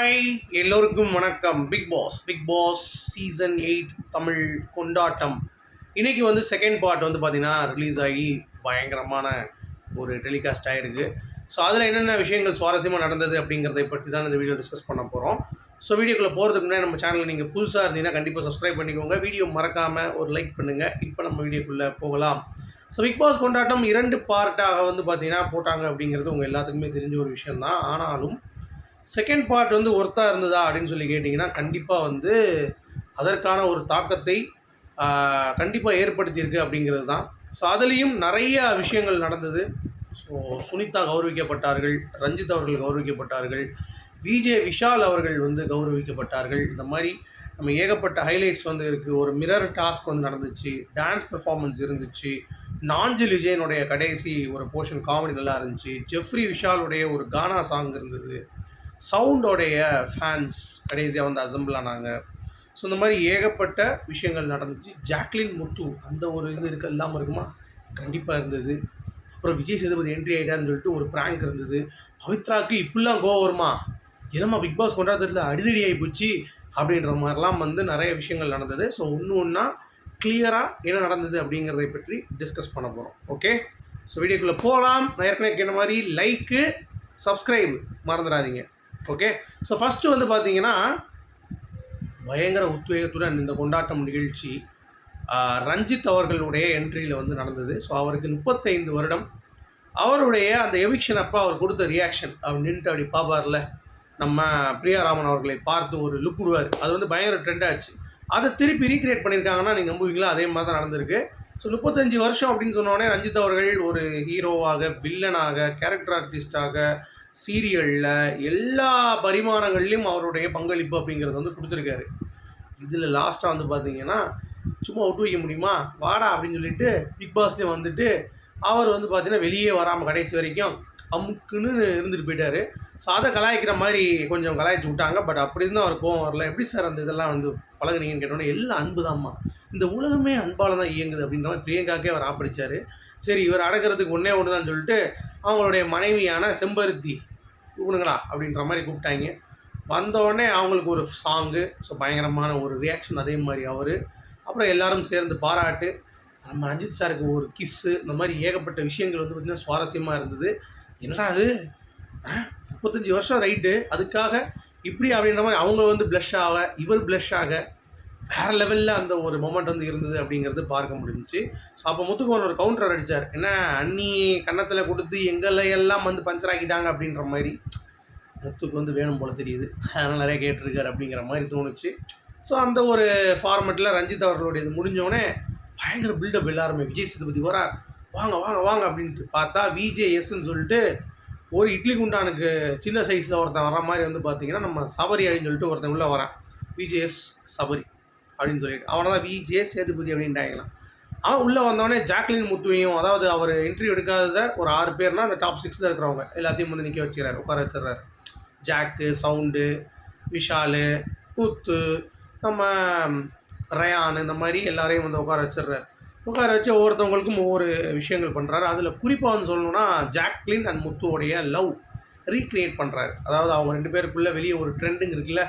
Hi, எல்லோருக்கும் வணக்கம். Big Boss season 8 Tamil கொண்டாட்டம். இன்றைக்கி வந்து செகண்ட் பார்ட் வந்து பார்த்திங்கன்னா ரிலீஸ் ஆகி பயங்கரமான ஒரு டெலிகாஸ்ட் ஆகிருக்கு. ஸோ அதில் என்னென்ன விஷயங்கள் சுவாரஸ்யமாக நடந்தது அப்படிங்கிறதை பற்றி தான் இந்த வீடியோ டிஸ்கஸ் பண்ண போகிறோம். ஸோ வீடியோக்குள்ளே போகிறதுக்கு முன்னாடி நம்ம சேனலில் நீங்கள் புதுசாக இருந்தீங்கன்னா கண்டிப்பாக சப்ஸ்கிரைப் பண்ணிக்கோங்க. வீடியோ மறக்காமல் ஒரு லைக் பண்ணுங்கள். இப்போ நம்ம வீடியோக்குள்ளே போகலாம். ஸோ பிக் பாஸ் கொண்டாட்டம் 2 பார்ட்டாக வந்து பார்த்திங்கன்னா போட்டாங்க அப்படிங்கிறது உங்கள் எல்லாத்துக்குமே தெரிஞ்ச ஒரு விஷயந்தான். ஆனாலும் செகண்ட் பார்ட் வந்து ஒர்த்தாக இருந்ததா அப்படின்னு சொல்லி கேட்டிங்கன்னா கண்டிப்பாக வந்து அதற்கான ஒரு தாக்கத்தை கண்டிப்பாக ஏற்படுத்தியிருக்கு அப்படிங்கிறது தான். ஸோ அதுலேயும் நிறைய விஷயங்கள் நடந்தது. ஸோ சுனிதா கௌரவிக்கப்பட்டார்கள், ரஞ்சித் அவர்கள் கௌரவிக்கப்பட்டார்கள், விஜய் விஷால் அவர்கள் வந்து கௌரவிக்கப்பட்டார்கள். இந்த மாதிரி நம்ம ஏகப்பட்ட ஹைலைட்ஸ் வந்து இருக்குது. ஒரு மிரர் டாஸ்க் வந்து நடந்துச்சு, டான்ஸ் பெர்ஃபார்மன்ஸ் இருந்துச்சு, நாஞ்சில் விஜயனுடைய கடைசி ஒரு போர்ஷன் காமெடி நல்லா இருந்துச்சு, ஜெஃப்ரி விஷாலுடைய ஒரு கானா சாங் இருந்தது, சவுண்டோடைய ஃபேன்ஸ் கடைசியாக வந்து அசம்பிள் ஆனாங்க. ஸோ இந்த மாதிரி ஏகப்பட்ட விஷயங்கள் நடந்துச்சு. ஜாக்லின் முத்து அந்த ஒரு இது இருக்க இல்லாமல் இருக்குமா, கண்டிப்பாக இருந்தது. அப்புறம் விஜய் சேதுபதி என்ட்ரி ஆகிட்டாருன்னு சொல்லிட்டு ஒரு ப்ராங்க் இருந்தது. பவித்ராவுக்கு இப்படிலாம் கோவம் வருமா, என்னம்மா பிக் பாஸ் கொண்டாடுறதுல அடிதடி ஆகி போச்சு அப்படின்ற மாதிரிலாம் வந்து நிறைய விஷயங்கள் நடந்தது. ஸோ ஒன்றா கிளியராக என்ன நடந்தது அப்படிங்கிறதை பற்றி டிஸ்கஸ் பண்ண போகிறோம். ஓகே, ஸோ வீடியோக்குள்ளே போகலாம். நான் ஏற்கனவே கேட்ட மாதிரி லைக்கு, சப்ஸ்கிரைப் மறந்துடாதீங்க. ஓகே, ஸோ ஃபஸ்ட்டு வந்து பார்த்தீங்கன்னா பயங்கர உத்வேகத்துடன் இந்த கொண்டாட்டம் நிகழ்ச்சி ரஞ்சித் அவர்களுடைய என்ட்ரியில் வந்து நடந்தது. ஸோ அவருக்கு 35 வருடம். அவருடைய அந்த எவிக்ஷன் அப்போ அவர் கொடுத்த ரியாக்ஷன், அவர் நின்றுட்டு அப்படி பார்ப்பார்ல, நம்ம பிரியாராமன் அவர்களை பார்த்து ஒரு லுக் விடுவார். அது வந்து பயங்கர ட்ரெண்ட் ஆச்சு. அதை திருப்பி ரீக்ரியேட் பண்ணியிருக்காங்கன்னா நீங்கள் நம்புவீங்களா? அதே மாதிரி தான் நடந்திருக்கு. ஸோ 35 வருஷம் அப்படின்னு சொன்னோடனே ரஞ்சித் அவர்கள் ஒரு ஹீரோவாக, வில்லனாக, கேரக்டர் ஆர்டிஸ்டாக, சீரியலில் எல்லா பரிமாணங்கள்லையும் அவருடைய பங்களிப்பு அப்படிங்கிறது வந்து கொடுத்துருக்காரு. இதில் லாஸ்ட்டாக வந்து பார்த்தீங்கன்னா சும்மா விட்டு வைக்க முடியுமா, வாடா அப்படின்னு சொல்லிட்டு பிக் பாஸ்லேயும் வந்துட்டு அவர் வந்து பார்த்தீங்கன்னா வெளியே வராமல் கடைசி வரைக்கும் அமுக்குன்னு இருந்துட்டு போயிட்டார். ஸோ அதை கலாய்க்கிற மாதிரி கொஞ்சம் கலாய்ச்சி விட்டாங்க. பட் அப்படி இருந்தால் அவர் கோவம் வரல. எப்படி சார் அந்த இதெல்லாம் வந்து பழகுனீங்கன்னு கேட்டோன்னே எல்லாம் அன்பு தான்மா, இந்த உலகமே அன்பால் தான் இயங்குது அப்படின்ற மாதிரி பிரியங்காக்கே அவர் ஆப்படிச்சார். சரி, இவர் அடக்கிறதுக்கு ஒன்றே ஒன்று தான் சொல்லிட்டு அவங்களுடைய மனைவியான செம்பருத்தி கூப்பிடுங்களா அப்படின்ற மாதிரி கூப்பிட்டாங்க. வந்தோடனே அவங்களுக்கு ஒரு சாங்கு, ஸோ பயங்கரமான ஒரு ரியாக்ஷன். அதே மாதிரி அவர் அப்புறம் எல்லோரும் சேர்ந்து பாராட்டு, நம்ம ரஞ்சித் சாருக்கு ஒரு கிஸ்ஸு, இந்த மாதிரி ஏகப்பட்ட விஷயங்கள் வந்து பார்த்திங்கன்னா சுவாரஸ்யமாக இருந்தது. என்னடா அது 35 வருஷம் ரைட்டு, அதுக்காக இப்படி அப்படின்ற மாதிரி அவங்க வந்து ப்ளஷ் ஆக, இவர் ப்ளஷ் ஆக, வேறு லெவலில் அந்த ஒரு மொமெண்ட் வந்து இருந்தது அப்படிங்கிறது பார்க்க முடிஞ்சிச்சு. ஸோ அப்போ முத்துக்குமரன் ஒரு கவுண்டர் அடித்தார், என்ன அண்ணி கன்னத்தில் கொடுத்து எங்களையெல்லாம் வந்து பஞ்சர் ஆக்கிட்டாங்க அப்படின்ற மாதிரி. முத்துக்கு வந்து வேணும் போல தெரியுது, அதனால் நிறைய கேட்டிருக்காரு அப்படிங்கிற மாதிரி தோணுச்சு. ஸோ அந்த ஒரு ஃபார்மெட்டில் ரஞ்சித் அவர்களுடைய இது முடிஞ்சோடனே பயங்கர பில்டப் எல்லாருமே. விஜய் சேதுபதி வரார், வாங்க வாங்க வாங்க அப்படின்ட்டு பார்த்தா விஜேஎஸ்ன்னு சொல்லிட்டு ஒரு இட்லி குண்டானுக்கு சின்ன சைஸில் ஒருத்தன் வர மாதிரி வந்து பார்த்திங்கன்னா நம்ம சபரி அப்படின்னு சொல்லிட்டு ஒருத்தன் உள்ளே வரான், விஜேஎஸ் சபரி அப்படின்னு சொல்லிட்டு அவனை தான் விஜே சேதுபதி அப்படின்ட்டாங்களாம். அவன் உள்ளே வந்தோடனே ஜாக்லின் முத்துவையும், அதாவது அவர் இன்டர்வியூ எடுக்காத ஒரு 6 பேர்னால் அந்த டாப் 6 இருக்கிறவங்க எல்லாத்தையும் வந்து நிற்க வச்சுக்கிறாரு, உட்கார வச்சிடறாரு. ஜாக்கு, சவுண்டு, விஷாலு, கூத்து, நம்ம ரயான், இந்த மாதிரி எல்லாரையும் வந்து உட்கார வச்சிடுறாரு. உட்கார வச்சு ஒவ்வொருத்தவங்களுக்கும் ஒவ்வொரு விஷயங்கள் பண்ணுறாரு. அதில் குறிப்பாக வந்து சொல்லணுன்னா ஜாக்லின் அண்ட் முத்துவோடைய லவ் ரீக்ரியேட் பண்ணுறாரு. அதாவது அவங்க 2 பேருக்குள்ளே வெளியே ஒரு ட்ரெண்டுங்க இருக்குல்ல,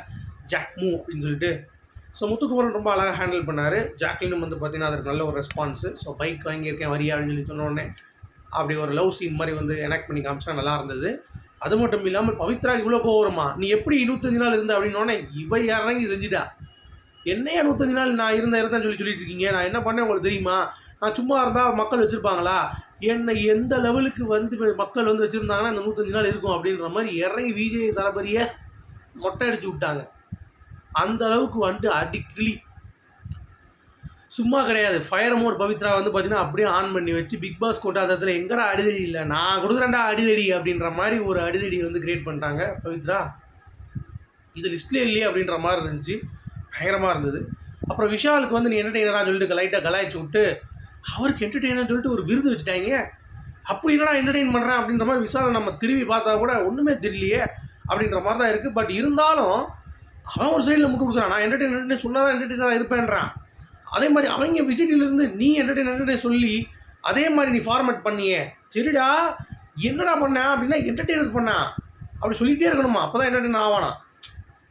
ஜாக்மூ அப்படின்னு சொல்லிட்டு. ஸோ முத்துக்குமரன் ரொம்ப அழகாக ஹேண்டில் பண்ணார். ஜாக்லினும் வந்து பார்த்திங்கன்னா அதற்கு நல்ல ஒரு ரெஸ்பான்ஸு. ஸோ பைக் வாங்கியிருக்கேன் வரியா அப்படின்னு சொல்லி சொன்னோடனே அப்படி ஒரு லவ் சீன் மாதிரி வந்து எனாக்ட் பண்ணி காமிச்சா நல்லா இருந்தது. அது மட்டும் இல்லாமல் பவித்ரா இவ்வளோ கோவரமா, நீ எப்படி 25 நாள் இருந்த அப்படின்னோடனே இவை இறங்கி செஞ்சுட்டா. என்னையா 125 நாள் நான் இருந்தேன் சொல்லிட்டு இருக்கீங்க, நான் என்ன பண்ணேன் உங்களுக்கு தெரியுமா, நான் சும்மா இருந்தால் மக்கள் வச்சுருப்பாங்களா, என்னை எந்த லெவலுக்கு வந்து மக்கள் வந்து வச்சுருந்தாங்கன்னா இந்த 125 நாள் இருக்கும் அப்படின்ற மாதிரி இறங்கி விஜய் சரபரியை மொட்டை அடிச்சு விட்டாங்க. அந்த அளவுக்கு வந்து அடிக்கிளி சும்மா கிடையாது. ஃபயர் மோட் பவித்ரா வந்து பார்த்தீங்கன்னா அப்படியே ஆன் பண்ணி வச்சு பிக் பாஸ் கொண்டாட்டத்தில் எங்கடா அடிதடி இல்லை, நான் கொடுக்குறேன்டா அடிதடி அப்படின்ற மாதிரி ஒரு அடிதடி வந்து கிரியேட் பண்ணிட்டாங்க பவித்ரா. இது லிஸ்ட்லேயே இல்லையே அப்படின்ற மாதிரி இருந்துச்சு, பயங்கரமாக இருந்தது. அப்புறம் விஷாலுக்கு வந்து நீ என்டர்டெய்னராக சொல்லிட்டு லைட்டாக கலாய்ச்சி விட்டு அவருக்கு என்டர்டெய்னர் சொல்லிட்டு ஒரு விருது வச்சுட்டாங்க. அப்படி என்னடா என்டர்டெயின் பண்ணுறேன் அப்படின்ற மாதிரி விஷாலை நம்ம திரும்பி பார்த்தா கூட ஒன்றுமே தெரியலையே அப்படின்ற மாதிரி தான் இருக்குது. பட் இருந்தாலும் அவன் ஒரு சைடில் முட்டு கொடுக்குறான், நான் என்டர்டெய்னர் சொன்னால் தான் என்டர்டெய்னராக இருப்பேன்றான். அதே மாதிரி அவங்க விஜய்டிலேருந்து நீ என்டர்டெய்னர் சொல்லி அதே மாதிரி நீ ஃபார்மேட் பண்ணியே, சரிடா என்னடா பண்ண அப்படின்னா என்டர்டெய்னர் பண்ணா அப்படி சொல்லிகிட்டே இருக்கணுமா, அப்போ தான் என்டர்டெய்னர் ஆவானா.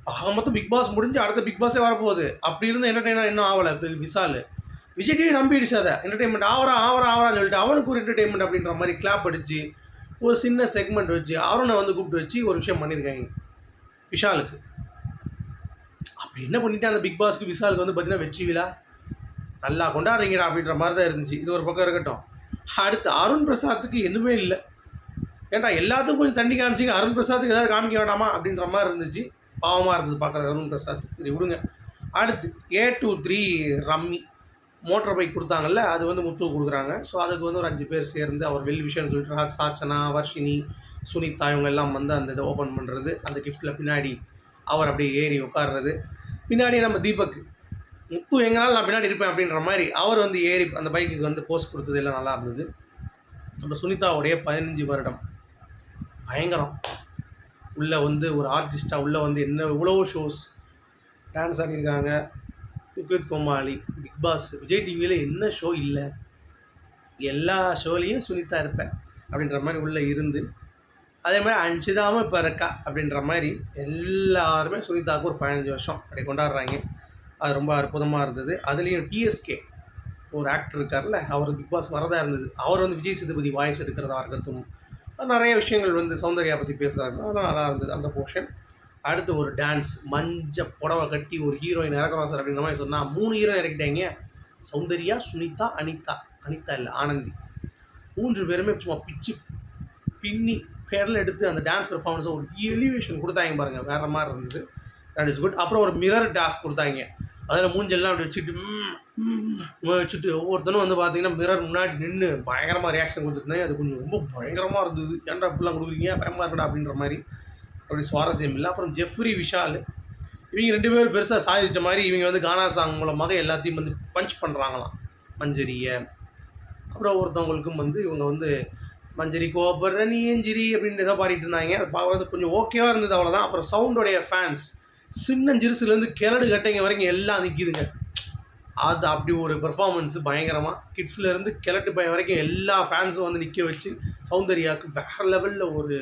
ஆக மொத்தம் பிக் பாஸ் முடிஞ்சு அடுத்த பிக் பாஸே வரப்போகுது. அப்படி இருந்து என்டர்டெயினாக இன்னும் ஆகலை விஷால். விஜய் டிவி நம்பிடுச்சு அதை, என்டர்டெயின்மெண்ட் ஆவரான்னு சொல்லிட்டு அவனுக்கு ஒரு என்டர்டெயின்மெண்ட் அப்படின்ற மாதிரி கிளாப் அடிச்சு ஒரு சின்ன செக்மெண்ட் வச்சு அருணை வந்து கூப்பிட்டு வச்சு ஒரு விஷயம் பண்ணியிருக்காங்க விஷாலுக்கு. அப்படி என்ன பண்ணிட்டு அந்த பிக் பாஸ்க்கு விஷாலுக்கு வந்து பார்த்தீங்கன்னா வெற்றி விழா நல்லா கொண்டாடுறீங்கடா அப்படின்ற மாதிரி தான் இருந்துச்சு. இது ஒரு பக்கம் இருக்கட்டும். அடுத்து அருண் பிரசாத்துக்கு எதுவுமே இல்லை. ஏன்டா எல்லாத்துக்கும் கொஞ்சம் தண்ணி காமிச்சிங்க, அருண் பிரசாத்துக்கு ஏதாவது காமிக்க வேண்டாமா அப்படின்ற மாதிரி இருந்துச்சு. பாவமாக இருந்தது பார்க்குறது அருண் பிரசாத். சரி விடுங்க. அடுத்து A23 ரம்மி மோட்டர் பைக் கொடுத்தாங்கல்ல, அது வந்து முத்து கொடுக்குறாங்க. ஸோ அதுக்கு வந்து ஒரு 5 பேர் சேர்ந்து அவர் வெல் விஷயம்னு சொல்லிட்டு சாச்சனா, வர்ஷினி, சுனிதா இவங்க எல்லாம் வந்து அந்த இதை ஓப்பன் பண்ணுறது, அந்த கிஃப்ட்டில் பின்னாடி அவர் அப்படியே ஏறி உட்காடுறது. பின்னாடி நம்ம தீபக் முத்து எங்கனாலும் நான் பின்னாடி இருப்பேன் அப்படின்ற மாதிரி அவர் வந்து ஏறி அந்த பைக்குக்கு வந்து போஸ்ட் கொடுத்தது எல்லாம் நல்லா இருந்தது. நம்ம சுனிதாவுடைய 15 வருடம் பயங்கரம். உள்ளே வந்து ஒரு ஆர்டிஸ்ட்டாக உள்ளே வந்து என்ன இவ்வளோ ஷோஸ் டான்ஸ் ஆடியிருக்காங்க. குக்வித் கோமாளி, பிக் பாஸ், விஜய் டிவியில் என்ன ஷோ இல்லை, எல்லா ஷோலையும் சுனிதா இருப்பேன் அப்படின்ற மாதிரி உள்ளே இருந்து, அதே மாதிரி அஞ்சுதாமல் இப்போ இருக்கா அப்படின்ற மாதிரி எல்லாருமே சுனிதாவுக்கு ஒரு 15 வருஷம் அப்படி கொண்டாடுறாங்க. அது ரொம்ப அற்புதமாக இருந்தது. அதுலேயும் டிஎஸ்கே ஒரு ஆக்டர் இருக்கார்ல, அவர் பிக் பாஸ் வரதா இருந்தது. அவர் வந்து விஜய் சேதுபதி வாய்ஸ் எடுக்கிறதா இருக்கட்டும், நிறைய விஷயங்கள் வந்து சௌந்தர்யா பற்றி பேசுகிறாங்க, அதெல்லாம் நல்லா இருந்தது அந்த போர்ஷன். அடுத்து ஒரு டான்ஸ், மஞ்ச புடவை கட்டி ஒரு ஹீரோயின் இறக்குறோம் சார் அப்படின்ற மாதிரி சொன்னால் 3 ஹீரோயின் இறக்கிட்டாங்க. சௌந்தர்யா, சுனிதா, அனிதா இல்லை ஆனந்தி, 3 பேருமே சும்மா பிச்சு பின்னி பேரில் எடுத்து அந்த டான்ஸ் பெர்ஃபார்மன்ஸை ஒரு எலிவேஷன் கொடுத்தாங்க பாருங்கள், வேறு மாதிரி இருந்தது. That is good. அப்புறம் ஒரு மிரர் டாஸ்க் கொடுத்தாங்க. அதில் மூஞ்செல்லாம் அப்படி வச்சுட்டு ஒவ்வொருத்தனும் வந்து பார்த்தீங்கன்னா மிரர் முன்னாடி நின்று பயங்கரமாக ரியாக்ஷன் கொடுத்துருந்தாங்க. அது கொஞ்சம் ரொம்ப பயங்கரமாக இருந்தது. ஏன்டா இப்படிலாம் கொடுக்குறீங்க, பயமாக இருக்கடா அப்படின்ற மாதிரி. அப்படி சுவாரஸ்யம் இல்லை. அப்புறம் ஜெஃப்ரி, விஷால் இவங்க 2 பேரும் பெருசாக சாதிச்ச மாதிரி இவங்க வந்து கானா சாங் மூலமாக எல்லாத்தையும் வந்து பஞ்ச் பண்ணுறாங்களாம் மஞ்சரியை. அப்புறம் ஒருத்தவங்களுக்கும் வந்து இவங்க வந்து மஞ்சரி கோபுர நீ எஞ்சிரி அப்படின்னு ஏதோ பாடிட்டு இருந்தாங்க. அது பார்க்குறது கொஞ்சம் ஓகேவாக இருந்தது, அவ்வளோதான். அப்புறம் சவுண்டோடைய ஃபேன்ஸ் சின்னஞ்சிறுசுலேருந்து கிளடு கட்டைங்க வரைக்கும் எல்லாம் நிற்கிதுங்க. அது அப்படி ஒரு பெர்ஃபார்மன்ஸு பயங்கரமாக. கிட்ஸ்லேருந்து கிழட்டு பையன் வரைக்கும் எல்லா ஃபேன்ஸும் வந்து நிற்க வச்சு சௌந்தர்யாவுக்கு வேறு லெவலில் ஒரு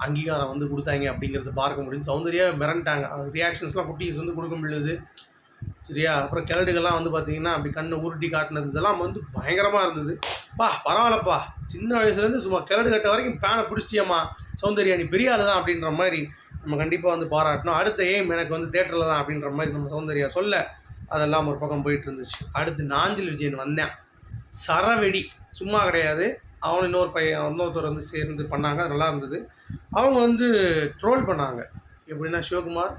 அங்கீகாரம் வந்து கொடுத்தாங்க அப்படிங்கிறத பார்க்க முடியும். சௌந்தர்யா மிரண்டாங்க. அது ரியாக்ஷன்ஸ்லாம் குட்டீஸ் வந்து கொடுக்க முடியுது சரியா. அப்புறம் கிழடுகள்லாம் வந்து பார்த்தீங்கன்னா அப்படி கண்ணை உருட்டி காட்டினது இதெல்லாம் வந்து பயங்கரமாக இருந்தது. பரவாயில்லப்பா, சின்ன வயசுலேருந்து சும்மா கிழடு கட்ட வரைக்கும் பேனை பிடிச்சிட்டியம்மா சௌந்தர்யா, நீ பெரிய ஆள் தான் அப்படின்ற மாதிரி நம்ம கண்டிப்பாக வந்து பாராட்டணும். அடுத்த எய்ம் எனக்கு வந்து தேட்டரில் தான் அப்படின்ற மாதிரி நம்ம சௌந்தர்யா சொல்ல அதெல்லாம் ஒரு பக்கம் போயிட்டு இருந்துச்சு. அடுத்து நாஞ்சில் விஜயன் வந்தேன். சரவெடி சும்மா கிடையாது. அவன் இன்னொருத்தர் வந்து சேர்ந்து பண்ணாங்க, அது நல்லா இருந்தது. அவங்க வந்து ட்ரோல் பண்ணாங்க. எப்படின்னா சிவகுமார்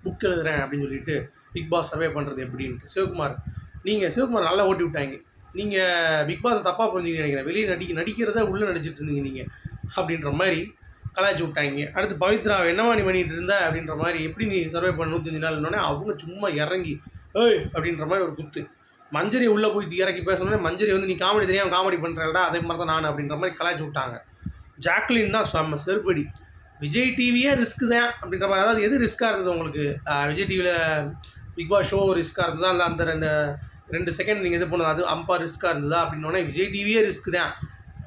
புக் எழுதுறேன் அப்படின்னு சொல்லிட்டு பிக் பாஸ் சர்வே பண்ணுறது எப்படின்ட்டு. சிவகுமார் நல்லா ஓட்டி விட்டாங்க. நீங்கள் பிக் பாஸ் தப்பாக புரிஞ்சுங்க நினைக்கிறேன். வெளியே நடிக்கிறத உள்ளே நடிச்சிட்டு இருந்தீங்க நீங்கள் அப்படின்ற மாதிரி கலாய்ச்சி விட்டாங்க. அடுத்து பவித்ரா என்னவா நீ பண்ணிகிட்டு இருந்த அப்படின்ற மாதிரி, எப்படி நீ சர்வே பண்ண 105 நாள்னோடனே அவங்க சும்மா இறங்கி ஏய் அப்படின்ற மாதிரி ஒரு குத்து. மஞ்சரி உள்ளே போய் இறக்கி பேசணுன்னே மஞ்சரி வந்து நீ காமெடி தெரியாமல் காமெடி பண்ணுறடா, அதே மாதிரி தான் நான் அப்படின்ற மாதிரி கலாய்ச்சி விட்டாங்க. ஜாக்லின் தான் செம்ம செருப்படி. விஜய் டிவியே ரிஸ்க்கு தான் அப்படின்ற மாதிரி. அதாவது எது ரிஸ்க்காக இருந்தது உங்களுக்கு? விஜய் டிவியில் பிக் பாஸ் ஷோ ரிஸ்க்காக இருந்ததா, இல்லை அந்த 2 செகண்ட் நீங்கள் இது பண்ணது அது அம்பா ரிஸ்க்காக இருந்ததா அப்படின்னோடனே விஜய் டிவியே ரிஸ்க்கு தான்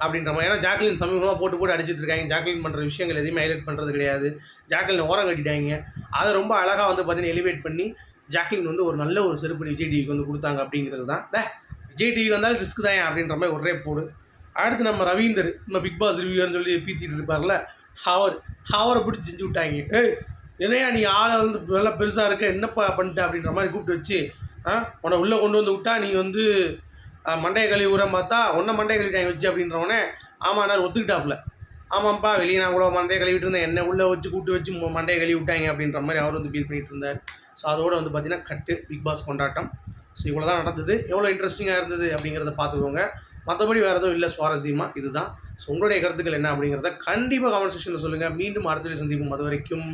அப்படின்ற மாதிரி. ஏன்னா ஜாக்லின் சமீபமாக போட்டு அடிச்சுட்டு இருக்காங்க. ஜாக்லின் பண்ணுற விஷயங்கள் எதையுமே ஹைலைட் பண்ணுறது கிடையாது. ஜாக்லின் ஓரம் கட்டிட்டாங்க. அதை ரொம்ப அழகாக வந்து பார்த்தீங்கன்னா எலிவேட் பண்ணி ஜாக்லின் வந்து ஒரு நல்ல ஒரு செருப்படி விஜய் டிவிக்கு வந்து கொடுத்தாங்க அப்படிங்கிறது தான். விஜய் டிவி வந்தாலும் ரிஸ்க் தான் அப்படின்ற மாதிரி ஒரே போடு. அடுத்து நம்ம ரவீந்தர், நம்ம பிக் பாஸ் ரிவ்யூன்னு சொல்லி பீத்திட்டு இருப்பார்ல, அவரை பிடிச்சி செஞ்சு விட்டாங்க. என்னையா நீ ஆளை வந்து நல்லா பெருசாக இருக்க, என்னப்பா பண்ணிட்ட அப்படின்ற மாதிரி கூப்பிட்டு வச்சு உன்னை உள்ளே கொண்டு வந்து விட்டா நீ வந்து மண்டையை கழுவி விடுறேன் பார்த்தா ஒன்றை மண்டையை கழுவிட்டாங்க வச்சு அப்படின்றவொடனே ஆமாம் நான் ஒத்துக்கிட்டாப்புல. ஆமாம்ப்பா வெளியே நான் கூட மண்டையை கழுவிட்டு இருந்தேன், என்னை உள்ளே வச்சு கூப்பிட்டு வச்சு மண்டையை கழுவி விட்டாங்க அப்படின்ற மாதிரி அவர் வந்து ஃபீல் பண்ணிட்டு இருந்தார். ஸோ அதோடு வந்து பார்த்திங்கன்னா கட்டு பிக் பாஸ் கொண்டாட்டம். ஸோ இவ்வளோ தான் நடந்தது. எவ்வளோ இன்ட்ரெஸ்டிங்காக இருந்தது அப்படிங்கிறத பார்த்துக்கோங்க. மற்றபடி வேறு எதுவும் இல்லை சுவாரஸ்யமாக, இதுதான். ஸோ உங்களுடைய கருத்துக்கள் என்ன அப்படிங்கிறத கண்டிப்பாக கமெண்ட் செக்ஷனில் சொல்லுங்கள். மீண்டும் அடுத்த சந்திப்போம். அது வரைக்கும்